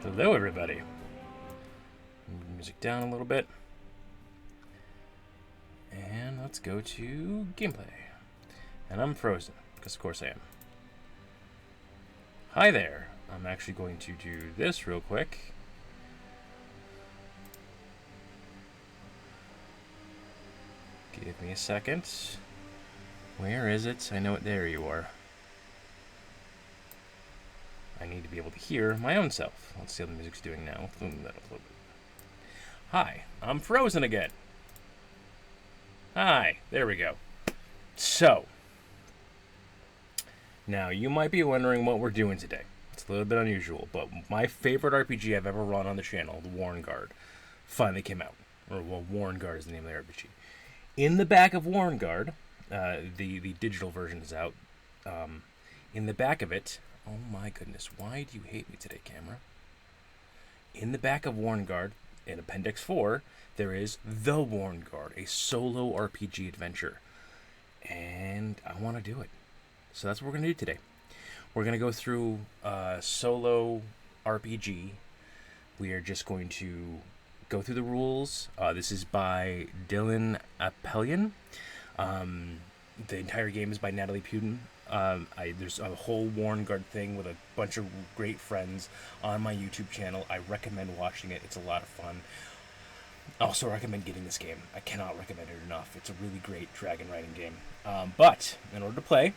Hello, everybody. Move the music down a little bit. And let's go to gameplay. And I'm frozen, because of course I am. Hi there. I'm actually going to do this real quick. Give me a second. Where is it? I know it. There you are. I need to be able to hear my own self. Let's see how the music's doing now. Hi, I'm frozen again. Hi, there we go. So, now you might be wondering what we're doing today. It's a little bit unusual, but my favorite RPG I've ever run on the channel, The Warrenguard, finally came out. Or, well, Warrenguard is the name of the RPG. In the back of Warrenguard, the digital version is out. In the back of it, oh my goodness, why do you hate me today, camera? In the back of Warrenguard, in Appendix 4, there is The Warrenguard, a solo RPG adventure. And I want to do it. So that's what we're going to do today. We're going to go through solo RPG. We are just going to go through the rules. This is by Dylan Appelian. The entire game is by Natalie Puden. There's a whole Warrenguard thing with a bunch of great friends on my YouTube channel. I recommend watching it. It's a lot of fun. I also recommend getting this game. I cannot recommend it enough. It's a really great dragon riding game. But in order to play,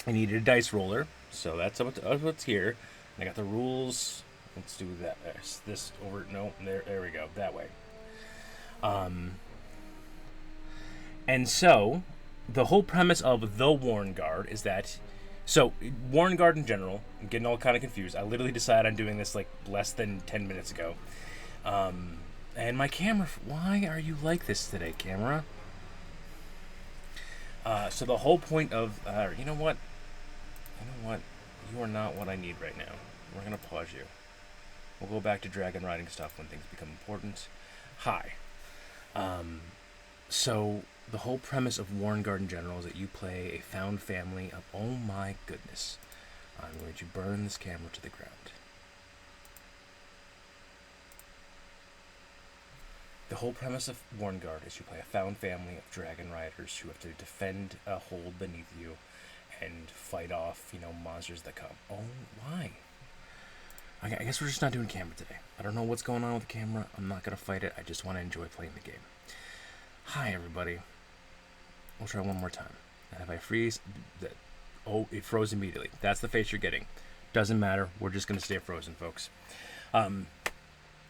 I needed a dice roller. So that's what's here. And I got the rules. Let's do that. There's this over. No, there we go. That way. And so, the whole premise of the Warrenguard is that. So, Warrenguard in general, I'm getting all kind of confused. I literally decided on doing this like less than 10 minutes ago. And my camera. Why are you like this today, camera? So, the whole point of. You know what? You are not what I need right now. We're going to pause you. We'll go back to dragon riding stuff when things become important. Hi. So, the whole premise of Warrenguard in general is that you play a found family of, oh my goodness, I'm going to burn this camera to the ground. The whole premise of Warrenguard is you play a found family of dragon riders who have to defend a hold beneath you and fight off, monsters that come. Oh, why? I guess we're just not doing camera today. I don't know what's going on with the camera. I'm not going to fight it. I just want to enjoy playing the game. Hi, everybody. We'll try one more time. And if I freeze, it froze immediately. That's the face you're getting. Doesn't matter. We're just going to stay frozen, folks.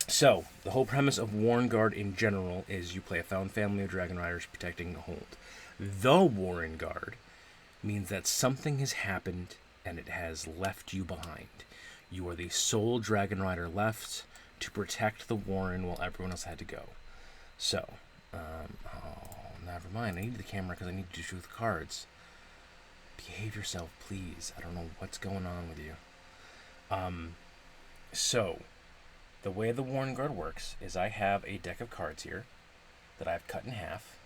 So, the whole premise of Warrenguard in general is you play a found family of dragon riders protecting the hold. The Warrenguard means that something has happened and it has left you behind. You are the sole dragon rider left to protect the Warren while everyone else had to go. So, never mind. I need the camera because I need to shoot the cards. Behave yourself, please. I don't know what's going on with you. So, the way the Warrenguard works is I have a deck of cards here that I've cut in half,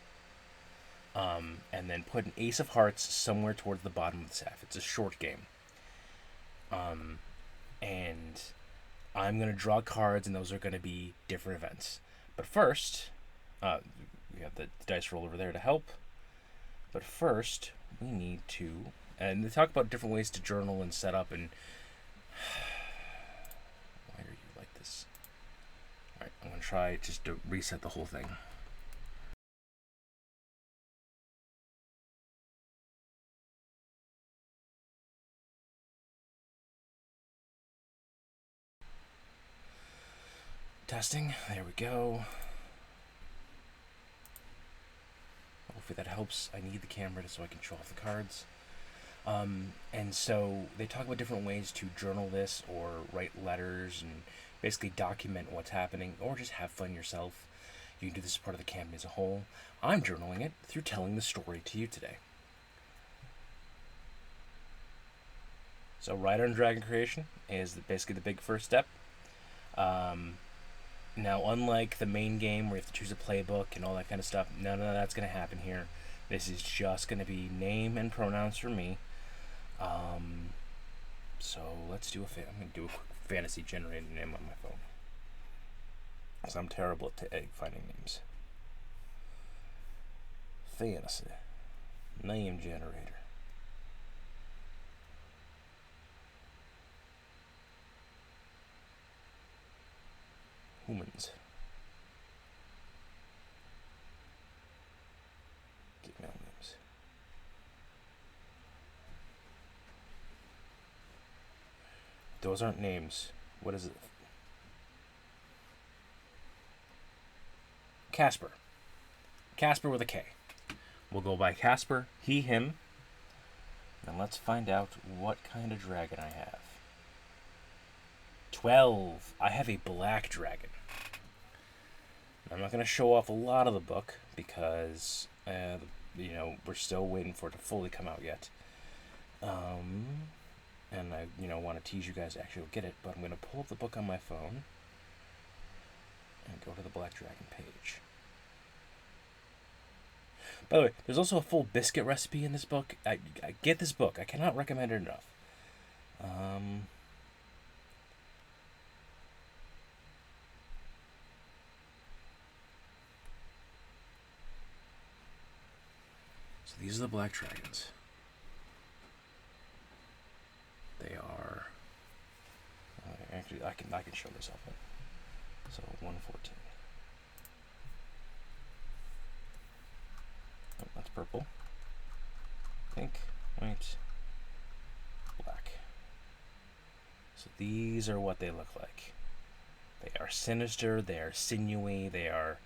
and then put an ace of hearts somewhere towards the bottom of the staff. It's a short game. And I'm going to draw cards, and those are going to be different events. But first, we have the dice roll over there to help. But first, we need to... And they talk about different ways to journal and set up, and... Why are you like this? Alright, I'm going to try just to reset the whole thing. Testing. There we go. Hopefully that helps. I need the camera so I can show off the cards. And so they talk about different ways to journal this or write letters and basically document what's happening or just have fun yourself. You can do this as part of the campaign as a whole. I'm journaling it through telling the story to you today. So Rider and Dragon creation is basically the big first step. Now, unlike the main game where you have to choose a playbook and all that kind of stuff, none of that's going to happen here. This is just going to be name and pronouns for me. So let's do I'm going to do a quick fantasy generated name on my phone. Because I'm terrible at finding names. Fantasy. Name generator. Humans. Get mail names. Those aren't names. What is it? Casper. Casper with a K. We'll go by Casper, he, him. And let's find out what kind of dragon I have. 12. I have a black dragon. I'm not going to show off a lot of the book because, we're still waiting for it to fully come out yet. And I, want to tease you guys to actually get it, but I'm going to pull up the book on my phone and go to the Black Dragon page. By the way, there's also a full biscuit recipe in this book. I get this book. I cannot recommend it enough. So these are the Black Dragons. They are. Actually, I can show this off. So 114. Oh, that's purple. Pink, white, black. So these are what they look like. They are sinister. They are sinewy. They are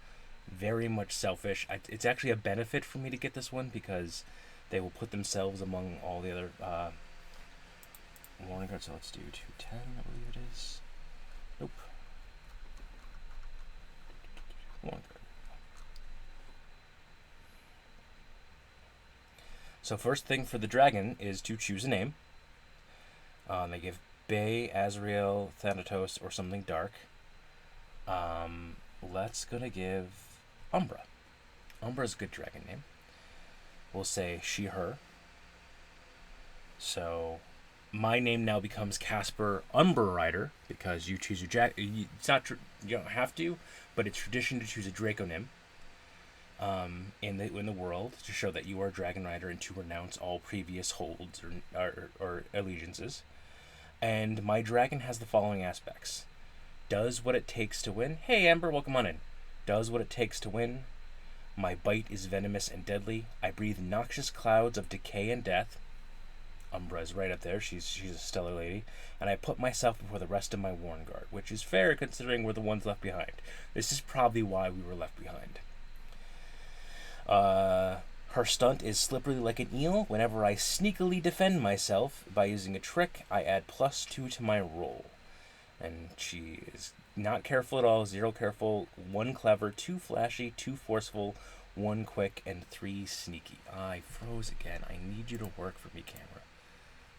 very much selfish. It's actually a benefit for me to get this one because they will put themselves among all the other warning cards. So let's do 210, I believe it is. Nope. Warning card. So first thing for the dragon is to choose a name. They give Bay, Azrael, Thanatos, or something dark. Let's gonna give Umbra. Umbra's a good dragon name. We'll say she, her. So my name now becomes Casper Umbra Rider because you choose your it's not you don't have to, but it's tradition to choose a Draconym in the world to show that you are a Dragon Rider and to renounce all previous holds or allegiances. And my dragon has the following aspects: does what it takes to win. Hey Amber, welcome on in. Does what it takes to win. My bite is venomous and deadly. I breathe noxious clouds of decay and death. Umbra is right up there. She's a stellar lady. And I put myself before the rest of my Warren Guard, which is fair considering we're the ones left behind. This is probably why we were left behind. Her stunt is slippery like an eel. Whenever I sneakily defend myself by using a trick, I add +2 to my roll. And she is not careful at all. 0 careful, 1 clever, 2 flashy, 2 forceful, 1 quick, and 3 sneaky. I froze again. I need you to work for me, camera.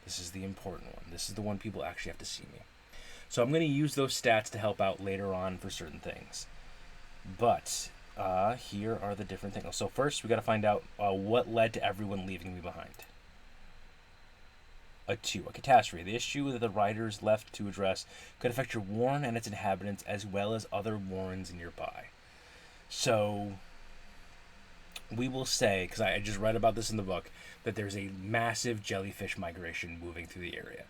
This is the important one. This is the one people actually have to see me. So I'm going to use those stats to help out later on for certain things. But here are the different things. So first, we got to find out what led to everyone leaving me behind. A 2, a catastrophe. The issue that the riders left to address could affect your warren and its inhabitants as well as other warrens nearby. So we will say, because I just read about this in the book, that there's a massive jellyfish migration moving through the area.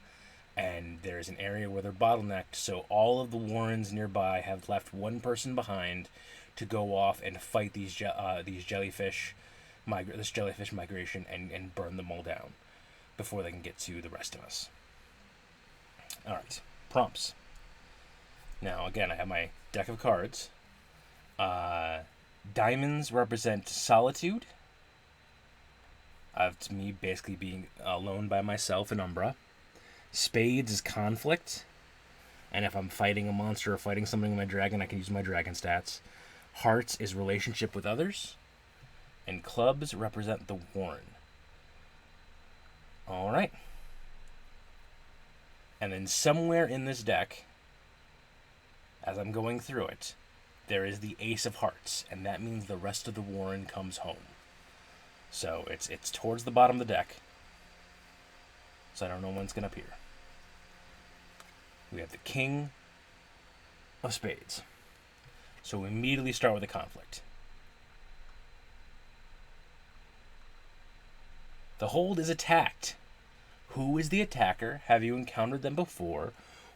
And there's an area where they're bottlenecked, so all of the warrens nearby have left one person behind to go off and fight these jellyfish migration and burn them all down before they can get to the rest of us. Alright, prompts. Now, again, I have my deck of cards. Diamonds represent solitude. To me, basically being alone by myself in Umbra. Spades is conflict. And if I'm fighting a monster or fighting something with my dragon, I can use my dragon stats. Hearts is relationship with others. And clubs represent the Warren. Alright. And then somewhere in this deck, as I'm going through it, there is the Ace of Hearts, and that means the rest of the Warren comes home. So it's towards the bottom of the deck. So I don't know when it's going to appear. We have the King of Spades. So we immediately start with a conflict. The hold is attacked. Who is the attacker? Have you encountered them before?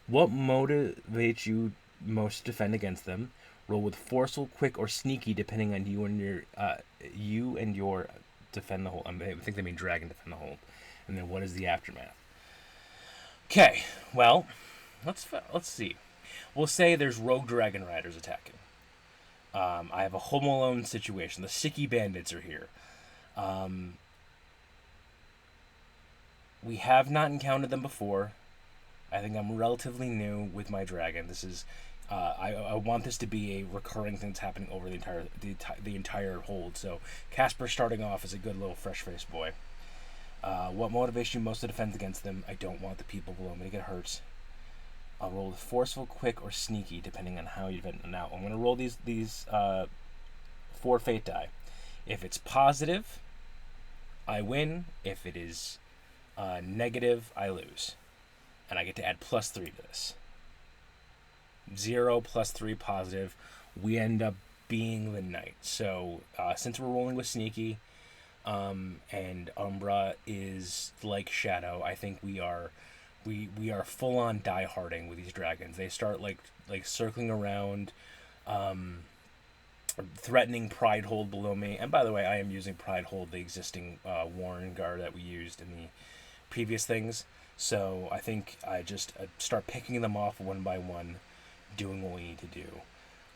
What motivates you most to defend against them? Roll with forceful, quick, or sneaky, depending on you and your defend the hold. I think they mean dragon defend the hold. And then what is the aftermath? Okay, well, let's see. We'll say there's rogue dragon riders attacking. I have a Home Alone situation. The Sticky Bandits are here. We have not encountered them before. I think I'm relatively new with my dragon. This is, I want this to be a recurring thing that's happening over the entire hold. So Casper starting off as a good little fresh-faced boy. What motivates you most to defend against them? I don't want the people below me to get hurt. I'll roll with forceful, quick, or sneaky, depending on how you defend. Now I'm going to roll these 4 fate die. If it's positive, I win. If it is negative, I lose. And I get to add +3 to this. 0 + 3 positive. We end up being the knight. So since we're rolling with sneaky, and Umbra is like Shadow, I think we are full on die-harding with these dragons. They start like circling around, threatening Pride Hold below me. And by the way, I am using Pride Hold, the existing Warren Guard that we used in the previous things. So I think I just start picking them off one by one, doing what we need to do.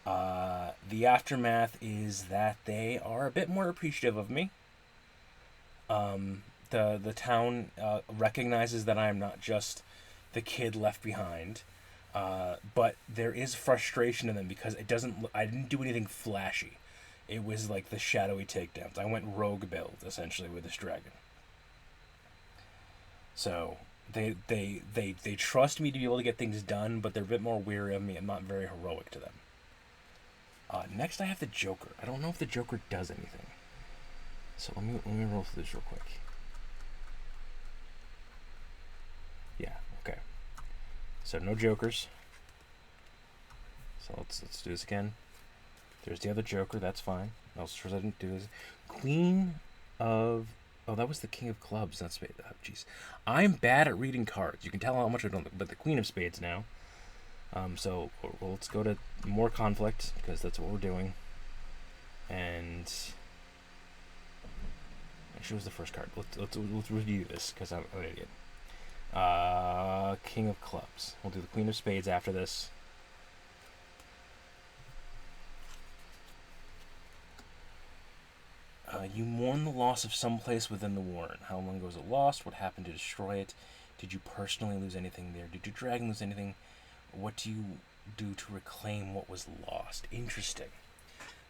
The aftermath is that they are a bit more appreciative of me. The town recognizes that I am not just the kid left behind, but there is frustration in them because I didn't do anything flashy. It was like the shadowy takedowns. I went rogue build essentially with this dragon. So they trust me to be able to get things done, but they're a bit more weary of me. I'm not very heroic to them. Next I have the Joker. I don't know if the Joker does anything. So let me roll through this real quick. Yeah, okay. So no Jokers. So let's do this again. There's the other Joker, that's fine. I was sure I didn't do this. Queen of... Oh, that was the King of Clubs. That's... Oh, jeez. I'm bad at reading cards. You can tell how much I don't... But the Queen of Spades now. So let's go to more conflict, because that's what we're doing. And... She was the first card. Let's review this, because I'm an idiot. King of Clubs. We'll do the Queen of Spades after this. You mourn the loss of some place within the Warren. How long ago was it lost? What happened to destroy it? Did you personally lose anything there? Did your dragon lose anything? What do you do to reclaim what was lost? Interesting.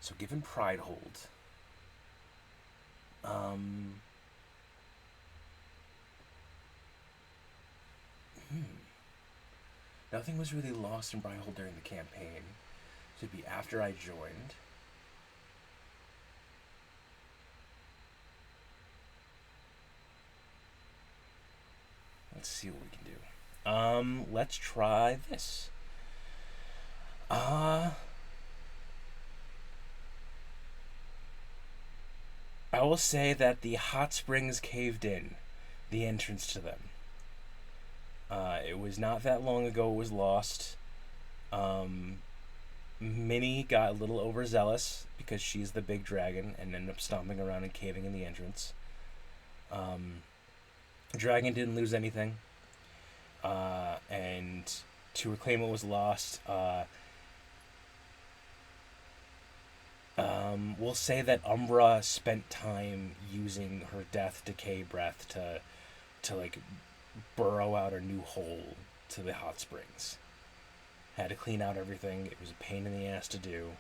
So given Pride Hold... Nothing was really lost in Pride Hold during the campaign. So it'd be after I joined. Let's see what we can do. Let's try this. I will say that the hot springs caved in, the entrance to them. It was not that long ago it was lost. Minnie got a little overzealous because she's the big dragon and ended up stomping around and caving in the entrance. Dragon didn't lose anything. And to reclaim what was lost. We'll say that Umbra spent time using her death decay breath to like burrow out a new hole to the hot springs. Had to clean out everything. It was a pain in the ass to do.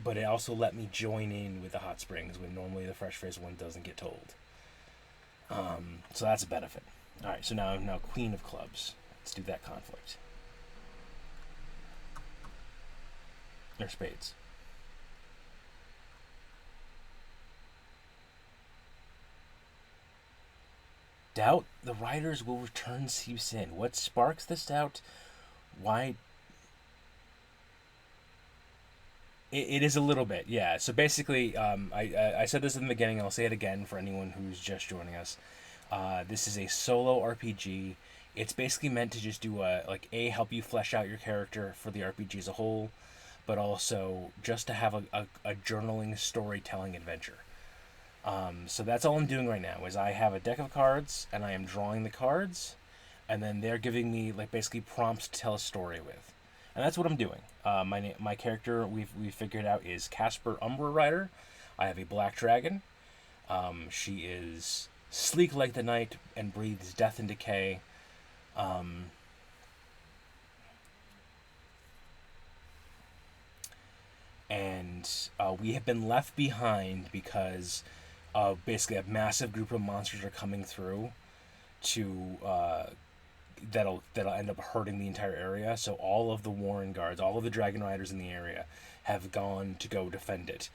But it also let me join in with the hot springs when normally the fresh phase one doesn't get told. So that's a benefit. All right, so now Queen of Clubs. Let's do that conflict. Or spades. Doubt the riders will return seeps in. What sparks this doubt? Why? It is a little bit, yeah. So basically, I said this in the beginning. I'll say it again for anyone who's just joining us. This is a solo RPG. It's basically meant to just do help you flesh out your character for the RPG as a whole, but also just to have a journaling storytelling adventure. So that's all I'm doing right now is I have a deck of cards and I am drawing the cards, and then they're giving me like basically prompts to tell a story with, and that's what I'm doing. My character we've figured out is Casper Umbra Rider. I have a black dragon. She is sleek like the night and breathes death and decay. And we have been left behind because basically a massive group of monsters are coming through to that'll end up hurting the entire area. So all of the Warren guards, all of the dragon riders in the area, have gone to go defend it,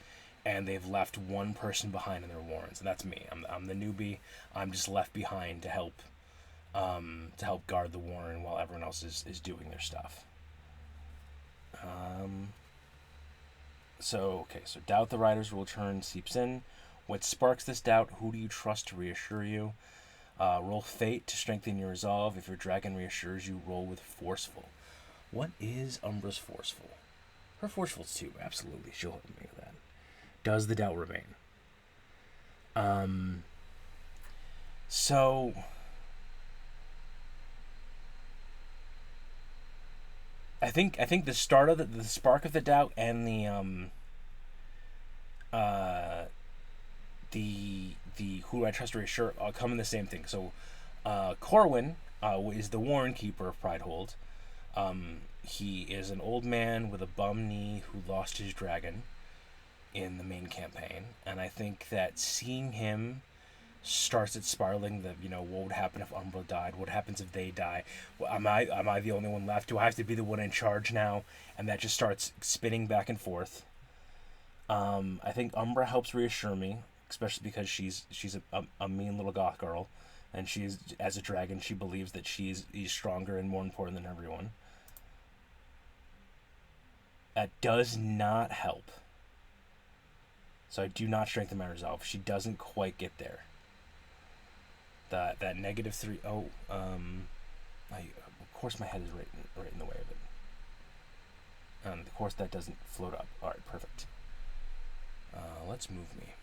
and they've left one person behind in their warrens, and that's me. I'm the newbie. I'm just left behind to help guard the warren while everyone else is doing their stuff. So doubt the riders will return seeps in. What sparks this doubt? Who do you trust to reassure you? Roll fate to strengthen your resolve. If your dragon reassures you, roll with forceful. What is Umbra's forceful? Her forceful's 2. Absolutely, she'll help me with that. Does the doubt remain? So I think the start of the spark of the doubt and the who I trust to reassure come in the same thing. So Corwin is the Warren Keeper of Pridehold. He is an old man with a bum knee who lost his dragon in the main campaign, and I think that seeing him starts it spiraling what would happen if Umbra died? What happens if they die? Well, am I the only one left? Do I have to be the one in charge now? And that just starts spinning back and forth. I think Umbra helps reassure me, especially because she's a mean little goth girl, and she's as a dragon she believes that she's stronger and more important than everyone. That does not help. So I do not strengthen my resolve. She doesn't quite get there. That -3. Oh, of course my head is right in the way of it. Of course that doesn't float up. All right, perfect. Let's move me.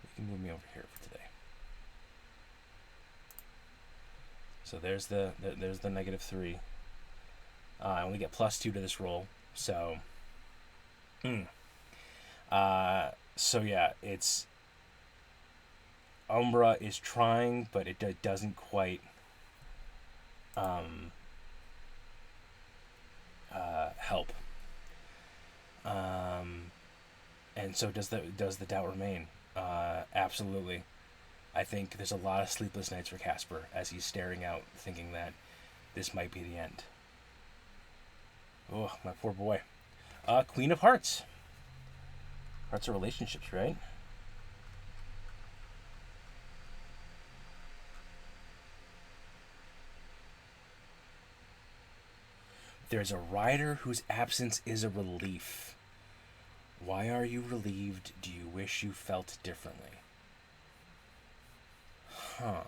You can move me over here for today. So there's the -3. I only get +2 to this roll, so. So yeah, it's Umbra is trying, but it doesn't quite help. And so does the doubt remain? Absolutely. I think there's a lot of sleepless nights for Casper as he's staring out, thinking that this might be the end. Oh, my poor boy. Queen of Hearts. Hearts are relationships, right? There's a rider whose absence is a relief. Why are you relieved? Do you wish you felt differently? Huh.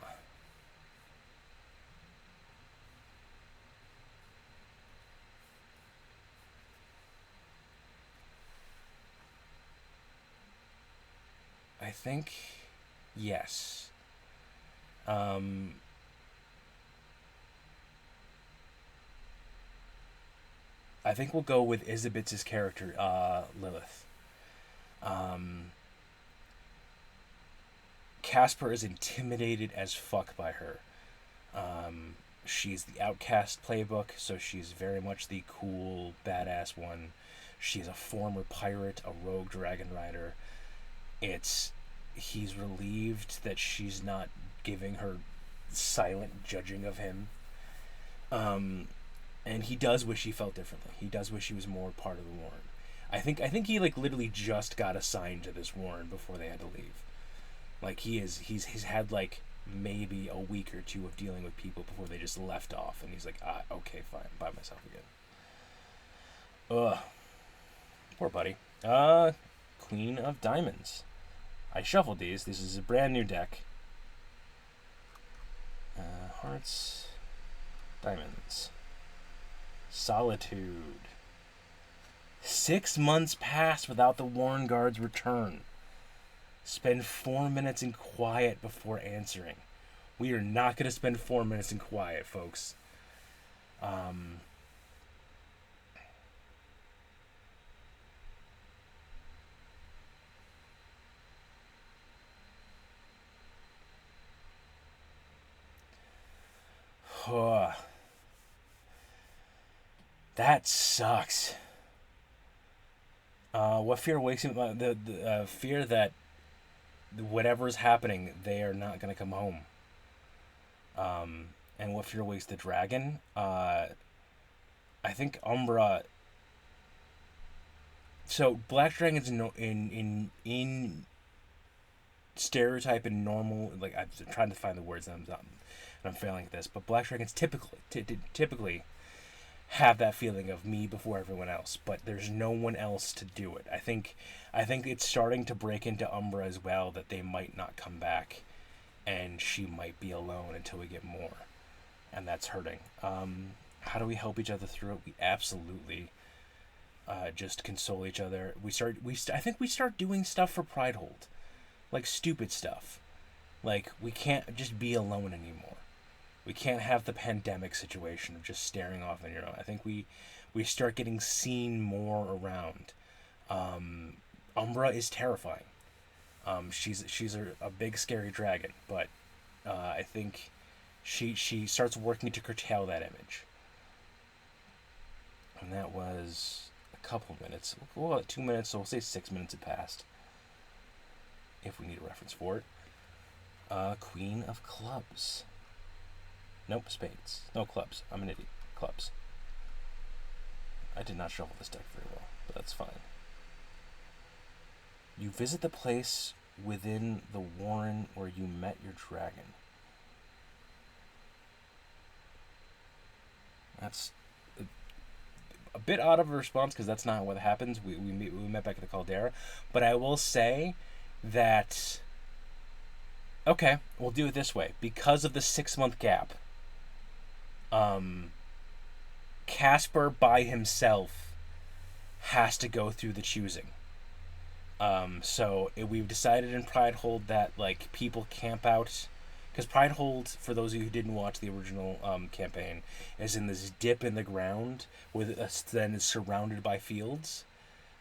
I think Yes. Um, I think we'll go with Isabitz's character, Lilith. Um, Casper is intimidated as fuck by her. Um, she's the outcast playbook, so she's very much the cool, badass one. She's a former pirate, a rogue dragon rider. It's He's relieved that she's not giving her silent judging of him. Um, and he does wish he felt differently. He does wish he was more part of the Warren. I think he like literally just got assigned to this Warren before they had to leave. Like he's had like maybe a week or two of dealing with people before they just left off, and he's like, okay, fine, by myself again. Ugh, poor buddy. Queen of Diamonds. I shuffled these. This is a brand new deck. Hearts, diamonds, solitude. 6 months pass without the Warren Guard's return. Spend 4 minutes in quiet before answering. We are not going to spend 4 minutes in quiet, folks. Um, that sucks. What fear wakes him? The fear that whatever is happening, they are not going to come home. And what fear wakes the dragon? I think Umbra. So black dragons in stereotype and normal. Like I'm trying to find the words, and I'm failing at this. But black dragons typically have that feeling of me before everyone else, but there's no one else to do it. I think it's starting to break into Umbra as well that they might not come back, and she might be alone until we get more, and that's hurting. How do we help each other through it? We absolutely just console each other. I think we start doing stuff for Pridehold, like stupid stuff. Like we can't just be alone anymore. We can't have the pandemic situation of just staring off on your own. I think we start getting seen more around. Umbra is terrifying. She's a big scary dragon, but I think she starts working to curtail that image. And that was a couple of minutes. Well, 2 minutes, so we'll say 6 minutes had passed. If we need a reference for it. Queen of Clubs. Nope, spades. No, clubs. I'm an idiot. Clubs. I did not shuffle this deck very well, but that's fine. You visit the place within the warren where you met your dragon. That's a bit odd of a response because that's not what happens. We met back at the Caldera. But I will say that... Okay, we'll do it this way. Because of the 6-month gap, Casper by himself has to go through the choosing. So we've decided in Pridehold that like people camp out, because Pridehold, for those of you who didn't watch the original campaign, is in this dip in the ground with then is surrounded by fields,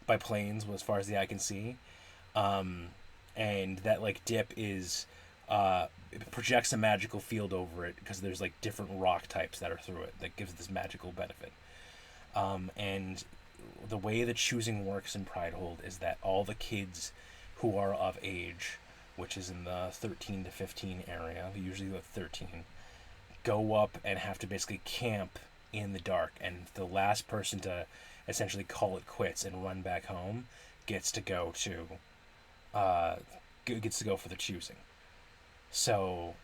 by plains as far as the eye can see, and that like dip is it projects a magical field over it because there's like different rock types that are through it that gives this magical benefit. And the way the choosing works in Pridehold is that all the kids who are of age, which is in the 13 to 15 area, usually the 13, go up and have to basically camp in the dark, and the last person to essentially call it quits and run back home gets to go for the choosing. So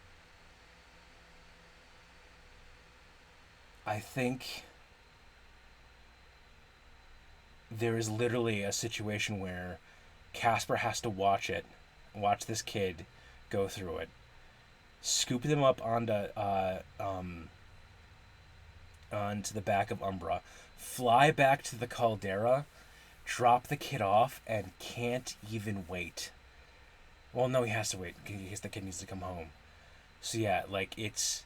I think there is literally a situation where Casper has to watch this kid go through it, scoop them up onto the back of Umbra, fly back to the Caldera, drop the kid off, and can't even wait Well, no, he has to wait. The kid needs to come home. So yeah, like it's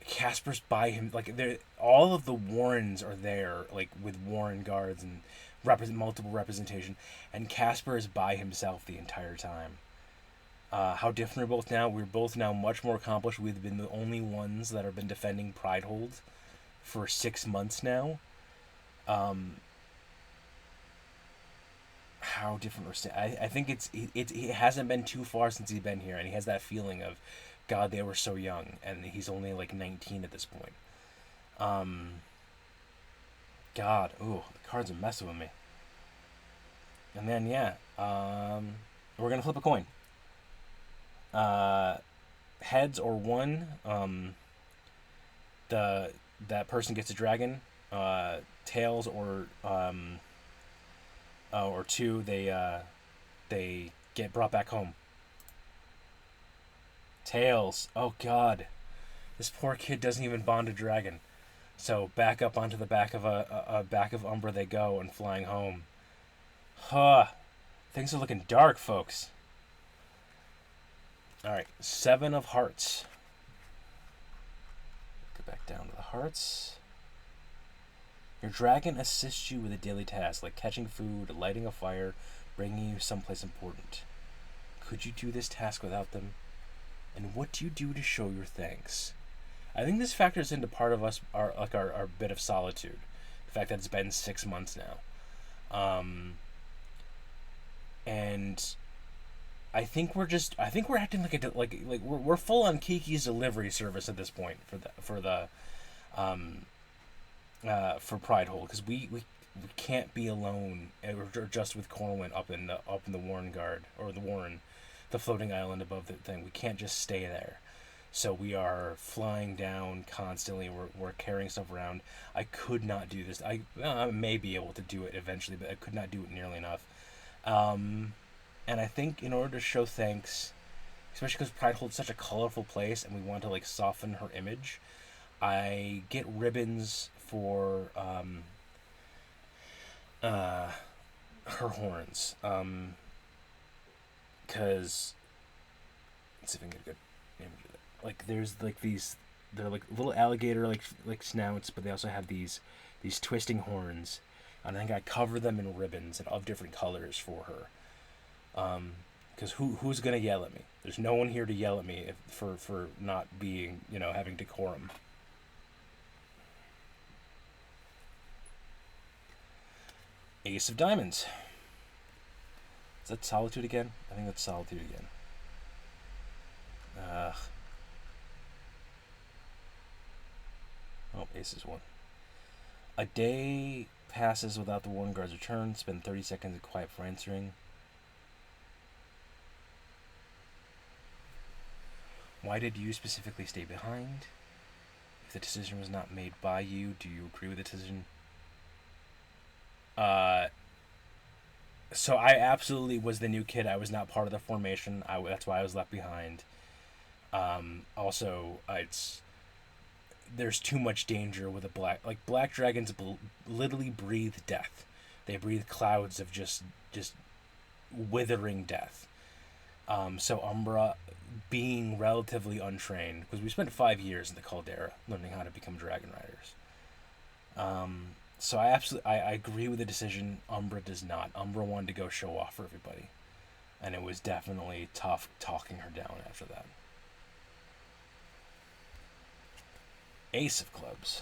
Casper's by him. Like there, all of the Warrens are there, like with Warren guards and multiple representation, and Casper is by himself the entire time. How different we're both now. We're both now much more accomplished. We've been the only ones that have been defending Pridehold for 6 months now. Um, how different we're. I think it hasn't been too far since he's been here, and he has that feeling of, God, they were so young, and he's only like 19 at this point. Um, God, ooh, the cards are messing with me. And then yeah, we're gonna flip a coin. Uh, Heads or one, the that person gets a dragon. Tails or two, they get brought back home. Tails. Oh God, this poor kid doesn't even bond a dragon. So back up onto the back of a back of Umbra they go and flying home. Huh. Things are looking dark, folks. All right, 7 of Hearts. Go back down to the hearts. Your dragon assists you with a daily task like catching food, lighting a fire, bringing you someplace important. Could you do this task without them? And what do you do to show your thanks? I think this factors into part of us our bit of solitude. The fact that it's been 6 months now. And I think we're acting like we're full on Kiki's delivery service at this point for Pridehold, because we can't be alone or just with Corwin up in the Warren Guard, or the Warren, the floating island above the thing. We can't just stay there. So we are flying down constantly. We're carrying stuff around. I could not do this. I may be able to do it eventually, but I could not do it nearly enough. And I think in order to show thanks, especially because Pridehold's such a colorful place and we want to like soften her image, I get ribbons for her horns. Because let's see if I can get a good image of it. Like there's like these, they're like little alligator like snouts, but they also have these twisting horns, and I think I cover them in ribbons and of different colors for her. Because who's gonna yell at me? There's no one here to yell at me for not being, having decorum. Ace of Diamonds. Is that Solitude again? I think that's Solitude again. Oh, Ace is one. A day passes without the Warren Guard's return. Spend 30 seconds in quiet for answering. Why did you specifically stay behind? If the decision was not made by you, do you agree with the decision? So I absolutely was the new kid. I was not part of the formation. That's why I was left behind. Also, there's too much danger with black dragons literally breathe death. They breathe clouds of just withering death. So Umbra, being relatively untrained, because we spent 5 years in the Caldera learning how to become dragon riders. So I agree with the decision. Umbra does not. Umbra wanted to go show off for everybody, and it was definitely tough talking her down after that. Ace of Clubs.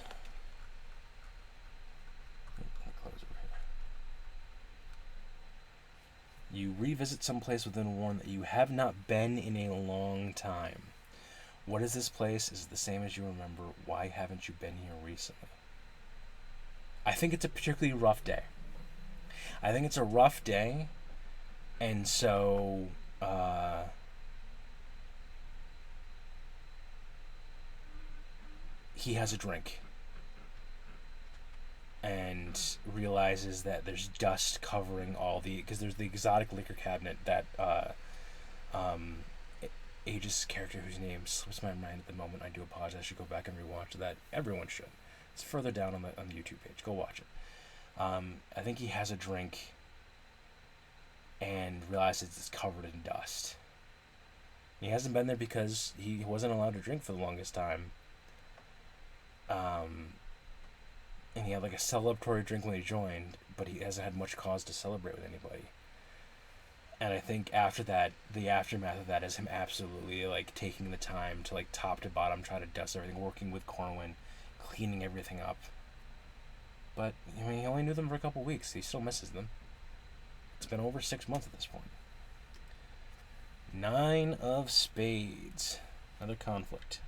You revisit some place within Warren that you have not been in a long time. What is this place? Is it the same as you remember? Why haven't you been here recently? I think it's a particularly rough day. I think it's a rough day, and so he has a drink and realizes that there's dust covering because there's the exotic liquor cabinet that Aegis' character, whose name slips my mind at the moment. I do apologize. I should go back and rewatch that. Everyone should. It's further down on the YouTube page. Go watch it. I think he has a drink, and realizes it's covered in dust. He hasn't been there because he wasn't allowed to drink for the longest time. And he had like a celebratory drink when he joined, but he hasn't had much cause to celebrate with anybody. And I think after that, the aftermath of that is him absolutely like taking the time to like top to bottom try to dust everything, working with Corwin, cleaning everything up. But I mean, he only knew them for a couple weeks. He still misses them. It's been over 6 months at this point. 9 of Spades. Another conflict.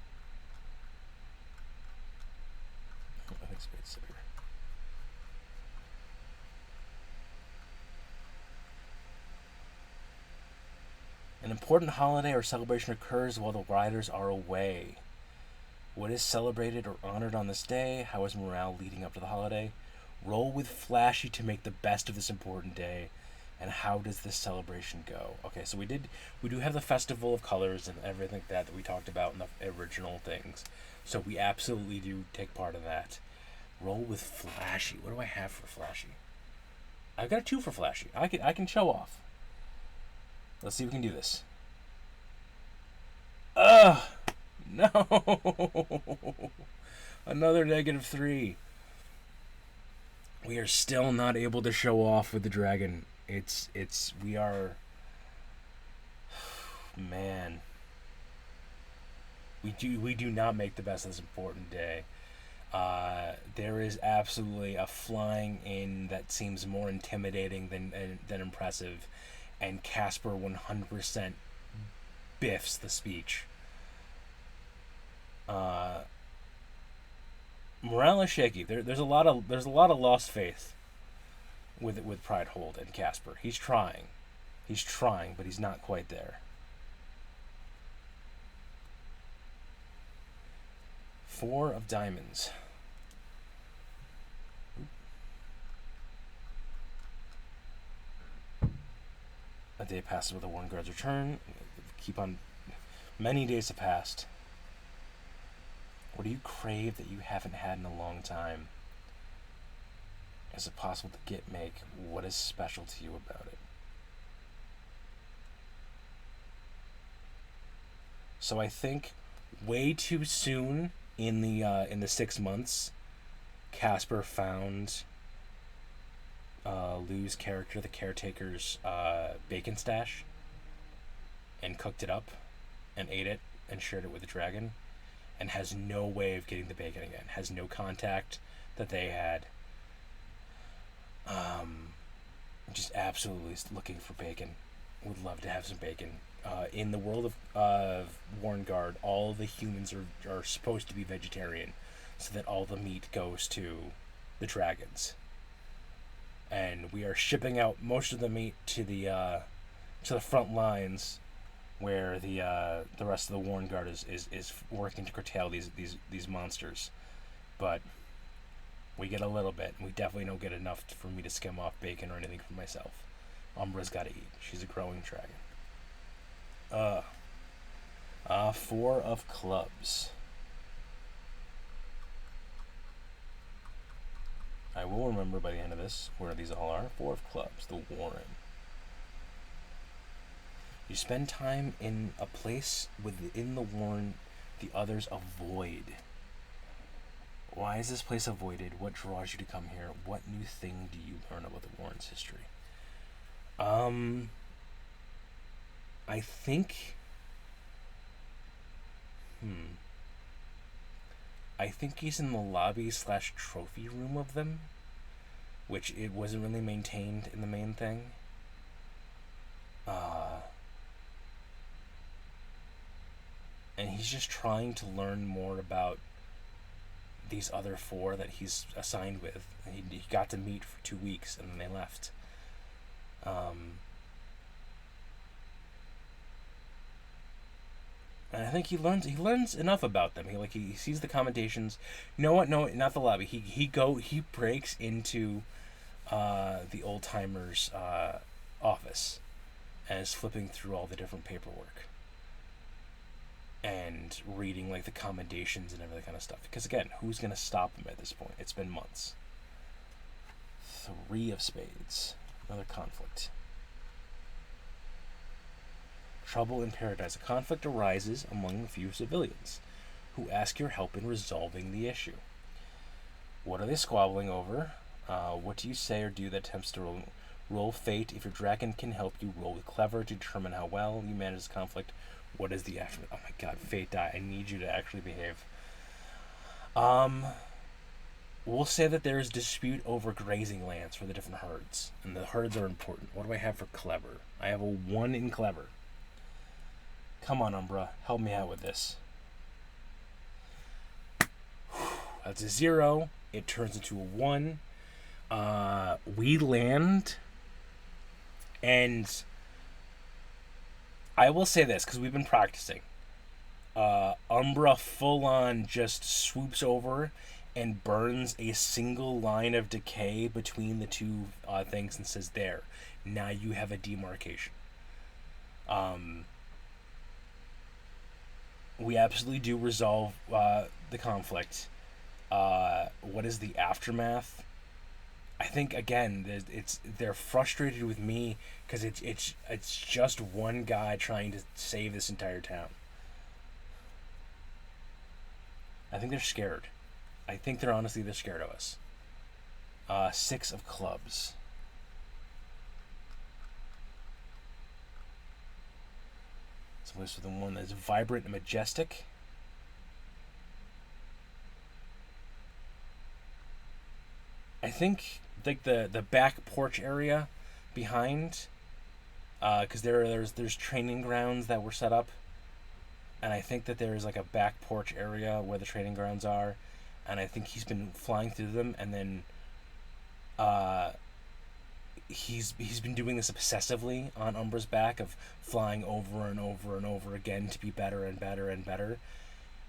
I think Spades is up here. An important holiday or celebration occurs while the riders are away. What is celebrated or honored on this day? How is morale leading up to the holiday? Roll with Flashy to make the best of this important day. And how does this celebration go? Okay, so we do have the Festival of Colors and everything that we talked about in the original things. So we absolutely do take part in that. Roll with Flashy. What do I have for Flashy? I've got a 2 for Flashy. I can show off. Let's see if we can do this. No! Another -3. We are still not able to show off with the dragon. We are... Man. We do not make the best of this important day. There is absolutely a flying in that seems more intimidating than impressive. And Casper 100% biffs the speech. Morale is shaky. There's a lot of lost faith with Pride Hold and Casper. He's trying, but he's not quite there. 4 of Diamonds. A day passes with the Warren Guard's return. Keep on. Many days have passed. What do you crave that you haven't had in a long time? Is it possible to make? What is special to you about it? So I think way too soon in the 6 months, Casper found Lou's character, the caretaker's bacon stash, and cooked it up, and ate it, and shared it with the dragon, and has no way of getting the bacon again. Has no contact that they had. Just absolutely looking for bacon. Would love to have some bacon. In the world of Warrenguard, all the humans are supposed to be vegetarian, so that all the meat goes to the dragons. And we are shipping out most of the meat to the front lines, where the rest of the Warrenguard is working to curtail these monsters. But we get a little bit. We definitely don't get enough for me to skim off bacon or anything for myself. Umbra's got to eat. She's a growing dragon. 4 of Clubs. I will remember by the end of this where these all are. 4 of Clubs, the Warren. You spend time in a place within the Warren the others avoid. Why is this place avoided? What draws you to come here? What new thing do you learn about the Warren's history? I think... I think he's in the lobby / trophy room of them, which it wasn't really maintained in the main thing. And he's just trying to learn more about these other 4 that he's assigned with. He got to meet for 2 weeks and then they left. And I think he learns enough about them. He sees the commentations. You know what? No, not the lobby. He breaks into the old timers office and is flipping through all the different paperwork and reading like the commendations and everything kind of stuff. Because again, who's gonna stop him at this point? It's been months. 3 of Spades. Another conflict. trouble in paradise. A conflict arises among a few civilians who ask your help in resolving the issue. What are they squabbling over? What do you say or do that attempts to roll fate? If your dragon can help you, roll with clever to determine how well you manage this conflict. What is the aftermath? Oh my god, fate die. I need you to actually behave. We'll say that there is dispute over grazing lands for the different herds, and the herds are important. What do I have for clever? I have a 1 in clever. Come on, Umbra, help me out with this. That's a 0. It turns into a 1. We land, and I will say this because we've been practicing. Umbra full on just swoops over and burns a single line of decay between the two things and says, "There, now you have a demarcation." We absolutely do resolve the conflict. What is the aftermath? I think again, they're frustrated with me because it's just one guy trying to save this entire town. I think they're scared. I think they're scared of us. 6 of clubs. So this is the one that's vibrant and majestic. I think like the back porch area behind, because there's training grounds that were set up, and I think that there's like a back porch area where the training grounds are, and I think he's been flying through them, and then he's been doing this obsessively on Umbra's back of flying over and over and over again to be better and better and better,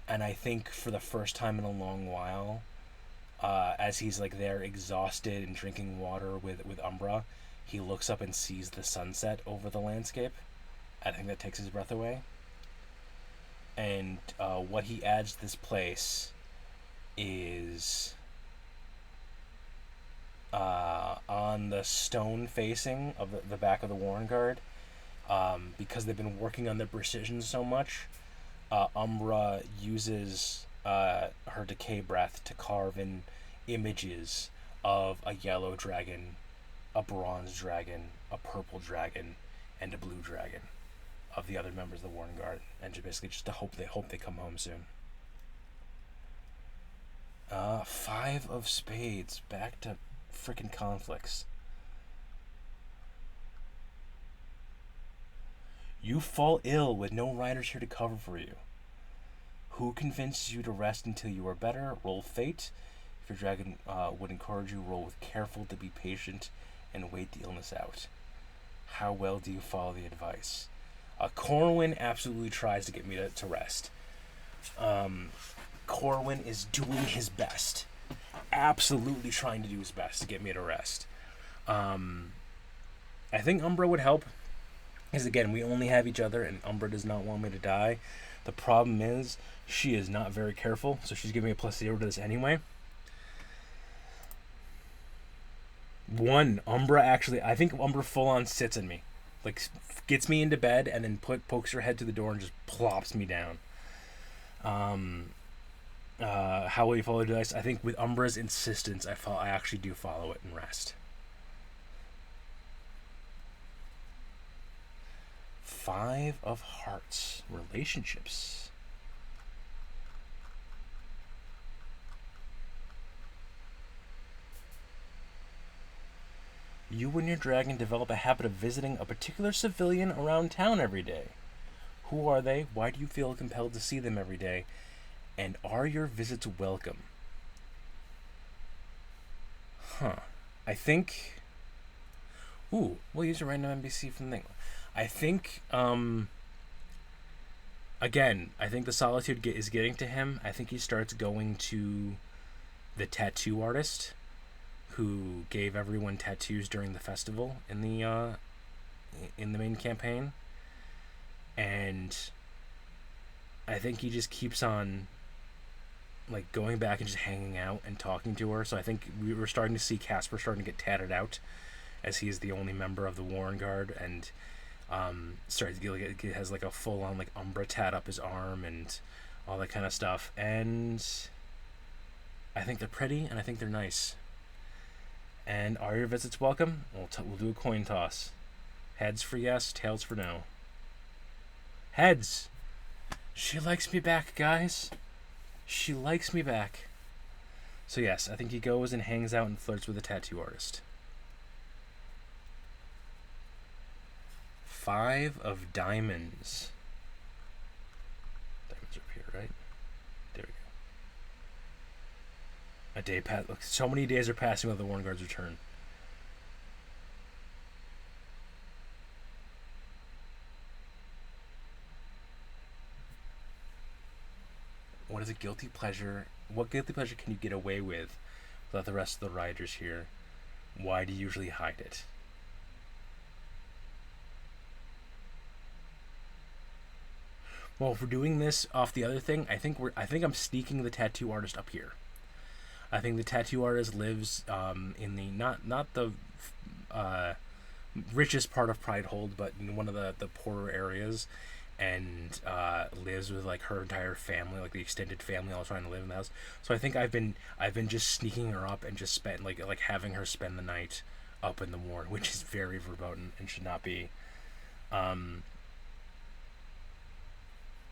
and I think for the first time in a long while, as he's like there exhausted and drinking water with Umbra, he looks up and sees the sunset over the landscape. I think that takes his breath away. And what he adds to this place is on the stone facing of the back of the Warren Guard, because they've been working on their precision so much, Umbra uses her decay breath to carve in images of a yellow dragon, a bronze dragon, a purple dragon, and a blue dragon of the other members of the Warren Guard, and just to hope they come home soon. 5 of spades, back to freaking conflicts. You fall ill with no riders here to cover for you. Who convinces you to rest until you are better? Roll fate. If your dragon would encourage you, roll with careful to be patient and wait the illness out. How well do you follow the advice? Corwin absolutely tries to get me to rest. Corwin is doing his best. Absolutely trying to do his best to get me to rest. I think Umbra would help. Because again, we only have each other and Umbra does not want me to die. The problem is, she is not very careful, so she's giving me a +0 to this anyway. 1, Umbra actually, I think Umbra full on sits in me. Like, gets me into bed and then pokes her head to the door and just plops me down. How will you follow the dice? I think with Umbra's insistence, I actually do follow it and rest. 5 of hearts. Relationships. You and your dragon develop a habit of visiting a particular civilian around town every day. Who are they? Why do you feel compelled to see them every day? And are your visits welcome? I think... Ooh, we'll use a random NPC from the thing. I think, again, I think the solitude is getting to him. I think he starts going to the tattoo artist who gave everyone tattoos during the festival in the main campaign. And I think he just keeps on like going back and just hanging out and talking to her. So I think we were starting to see Casper starting to get tatted out, as he is the only member of the Warren Guard, and Starts to get, like, has like a full on like Umbra tat up his arm and all that kind of stuff. And I think they're pretty and I think they're nice. And are your visits welcome? We'll do a coin toss. Heads for yes, tails for no. Heads. She likes me back, guys. She likes me back. So yes, I think he goes and hangs out and flirts with a tattoo artist. 5 of diamonds. Diamonds are up here, right? There we go. A day pass. Look, so many days are passing without the Worn Guard's return. What is a guilty pleasure? What guilty pleasure can you get away with without the rest of the riders here? Why do you usually hide it? Well, if we're doing this off the other thing, I think I'm sneaking the tattoo artist up here. I think the tattoo artist lives in the not the richest part of Pridehold, but in one of the poorer areas, and lives with like her entire family, like the extended family, all trying to live in the house. So I think I've been just sneaking her up and just spent like having her spend the night up in the Warren, which is very verboten and should not be.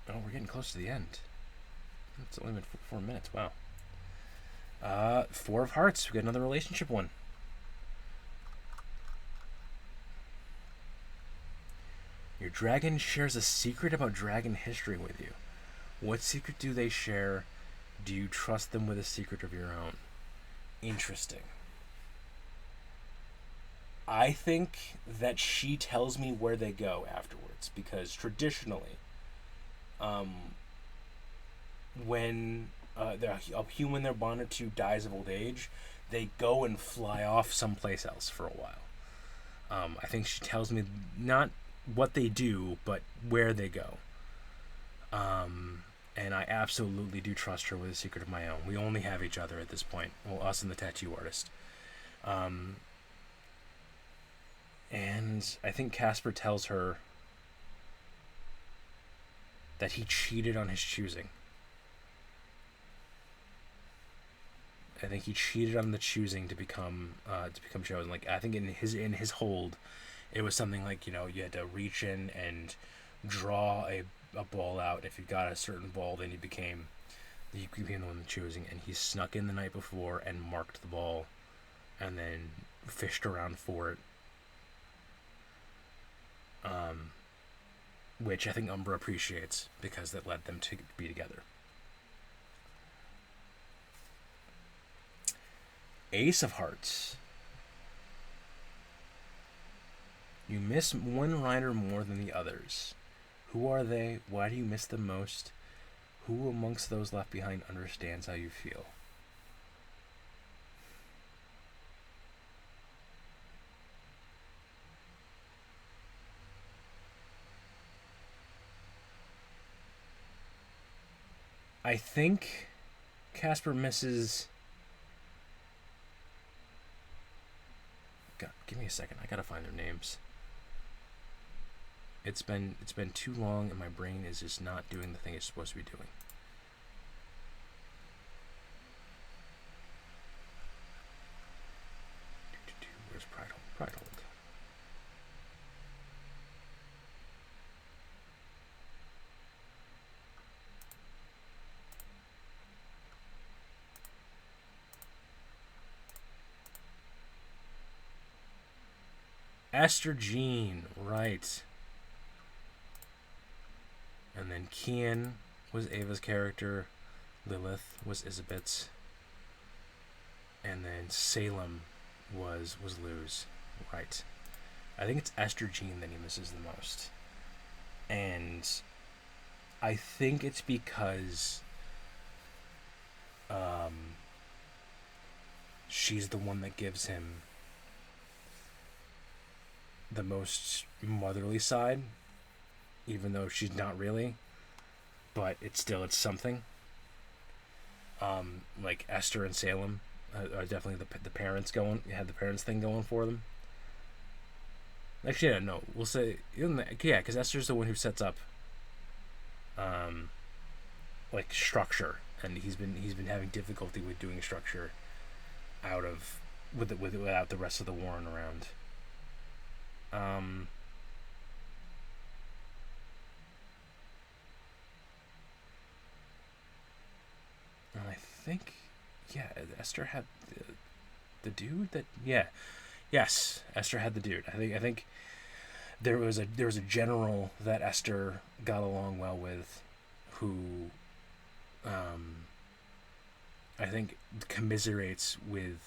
Oh, we're getting close to the end. It's only been 4 minutes. Wow. 4 of Hearts. We got another relationship one. Your dragon shares a secret about dragon history with you. What secret do they share? Do you trust them with a secret of your own? Interesting. I think that she tells me where they go afterwards, because traditionally, when a human they're bonded to dies of old age, they go and fly off someplace else for a while. I think she tells me not what they do, but where they go. And I absolutely do trust her with a secret of my own. We only have each other at this point. Well, us and the tattoo artist. And I think Casper tells her that he cheated on his choosing. I think he cheated on the choosing to become chosen. Like, I think in his hold, it was something like, you had to reach in and draw a ball out. If you got a certain ball, then you became the one choosing. And he snuck in the night before and marked the ball, and then fished around for it. Which I think Umbra appreciates, because that led them to be together. Ace of Hearts. You miss one rider more than the others. Who are they? Why do you miss them most? Who amongst those left behind understands how you feel? I think Casper misses... God, give me a second. I gotta find their names. It's been too long, and my brain is just not doing the thing it's supposed to be doing. Where's Pridehold? Pridehold. Esther Jean, right. And then Kian was Ava's character. Lilith was Isabet's. And then Salem was Lou's. Right. I think it's Esther Jean that he misses the most. And I think it's because she's the one that gives him the most motherly side, even though she's not really, but it's something. Like Esther and Salem are definitely the parents the parents thing going for them. Actually, yeah, no. We'll say yeah, because Esther's the one who sets up, like structure, and he's been having difficulty with doing structure out of without the rest of the Warren around. Um, and I think, yeah, Esther had the dude that, yeah, yes, Esther had the dude. I think there was a general that Esther got along well with, who, um, I think commiserates with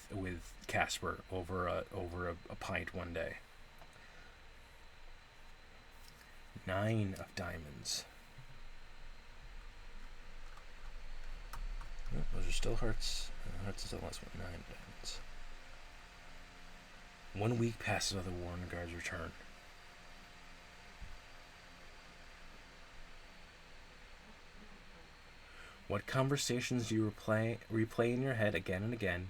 Casper over a pint one day. 9 of diamonds. Oh, those are still hearts. Hearts is the last one. 9 diamonds. 1 week passes without the Warren Guard's return. What conversations do you replay in your head again and again?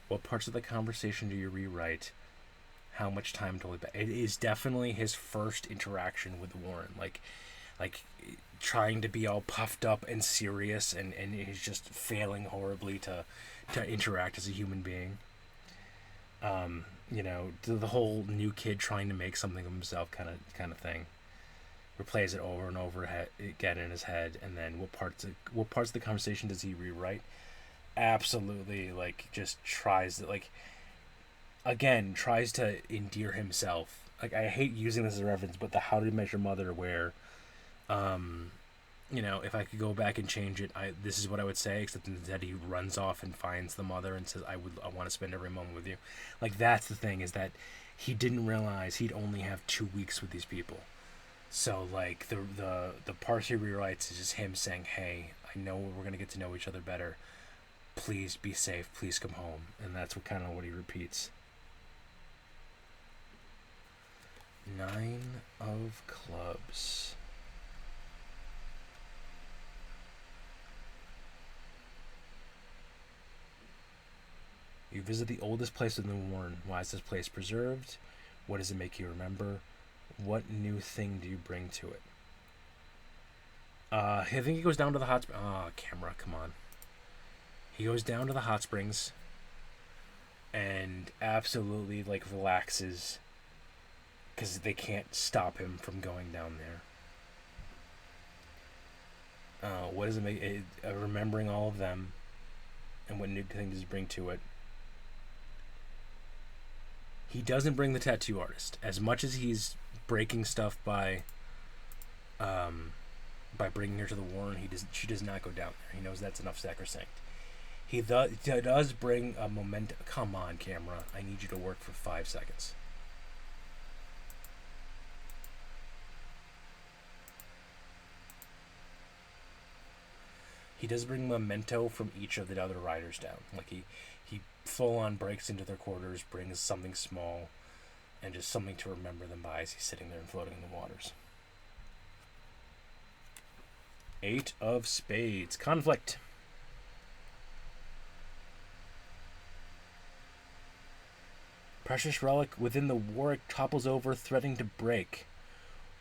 What parts of the conversation do you rewrite? How much time to look back? It is definitely his first interaction with Warren. Like trying to be all puffed up and serious, and he's just failing horribly to interact as a human being. The whole new kid trying to make something of himself kind of thing. Replays it over and over again in his head, and then what parts of the conversation does he rewrite? Absolutely, like just tries to tries to endear himself. Like, I hate using this as a reference, but the How to Met Your Mother, where, if I could go back and change it, this is what I would say. Except instead, he runs off and finds the mother and says, "I want to spend every moment with you." Like, that's the thing, is that he didn't realize he'd only have 2 weeks with these people. So, like, the part he rewrites is just him saying, "Hey, I know we're gonna get to know each other better. Please be safe. Please come home." And that's what he repeats. 9 of clubs. You visit the oldest place in the Warren. Why is this place preserved? What does it make you remember? What new thing do you bring to it? I think he goes down to the hot springs. Oh, camera, come on. He goes down to the hot springs and absolutely, like, relaxes because they can't stop him from going down there. What does it make? Remembering all of them, and what new thing does he bring to it? He doesn't bring the tattoo artist. As much as he's breaking stuff by bringing her to the Warren, she does not go down there. He knows that's enough sacrosanct. He does bring a memento. Come on, camera. I need you to work for 5 seconds. He does bring memento from each of the other riders down. Like, he full on breaks into their quarters, brings something small, and just something to remember them by as he's sitting there and floating in the waters. 8 of spades. Conflict. Precious relic within the Warwick topples over, threatening to break.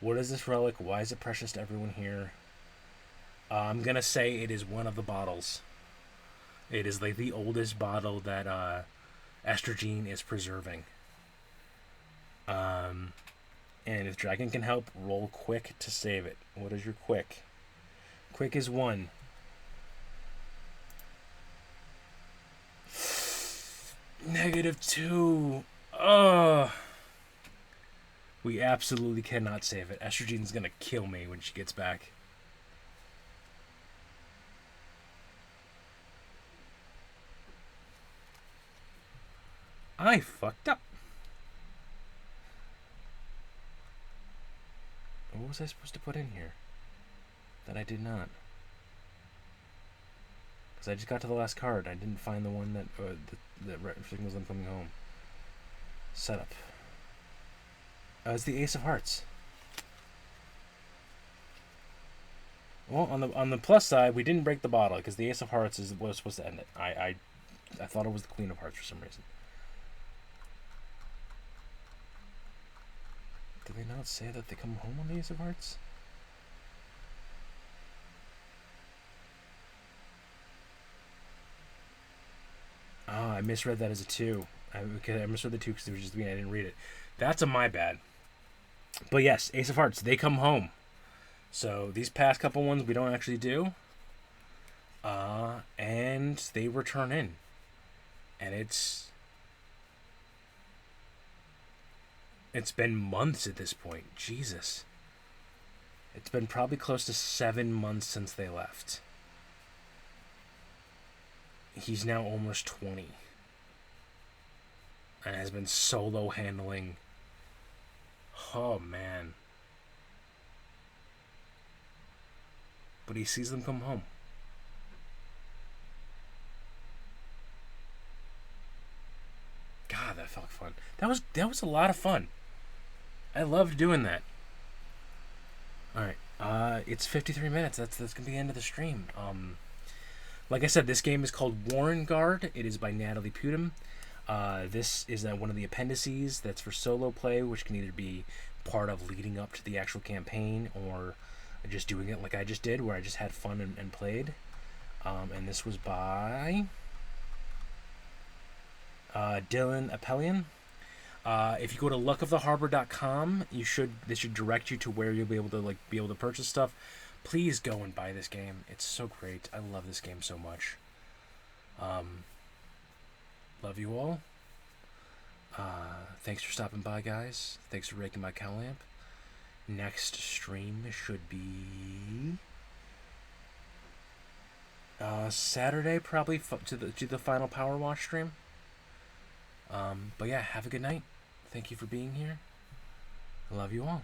What is this relic? Why is it precious to everyone here? I'm gonna say it is one of the bottles. It is like the oldest bottle that Esther Jean is preserving. And if Dragon can help, roll quick to save it. What is your quick? Quick is 1. -2. Ugh. We absolutely cannot save it. Esther Jean's gonna kill me when she gets back. I fucked up. What was I supposed to put in here that I did not? Because I just got to the last card. I didn't find the one that signals I'm coming home. Setup. It's the Ace of Hearts. Well, on the plus side, we didn't break the bottle because the Ace of Hearts is what was supposed to end it. I thought it was the Queen of Hearts for some reason. Did they not say that they come home on the Ace of Hearts? Oh, I misread that as a 2. I misread the 2 because it was just me. I didn't read it. That's my bad. But yes, Ace of Hearts, they come home. So these past couple ones we don't actually do. And they return in. And it's been months at this point. Jesus. It's been probably close to 7 months since they left. He's now almost 20. And has been solo handling. Oh, man. But he sees them come home. God, that felt fun. That was a lot of fun. I loved doing that. All right, it's 53 minutes. That's gonna be the end of the stream. Like I said, this game is called Warren Guard. It is by Natalie Pudim. This is one of the appendices that's for solo play, which can either be part of leading up to the actual campaign or just doing it like I just did, where I just had fun and played. And this was by Dylan Appelian. If you go to luckoftheharbor.com, this should direct you to where you'll be able to purchase stuff. Please go and buy this game. It's so great. I love this game so much. Love you all. Thanks for stopping by, guys. Thanks for raking my cow lamp. Next stream should be Saturday, probably to the final Power Wash stream. But yeah, have a good night. Thank you for being here. I love you all.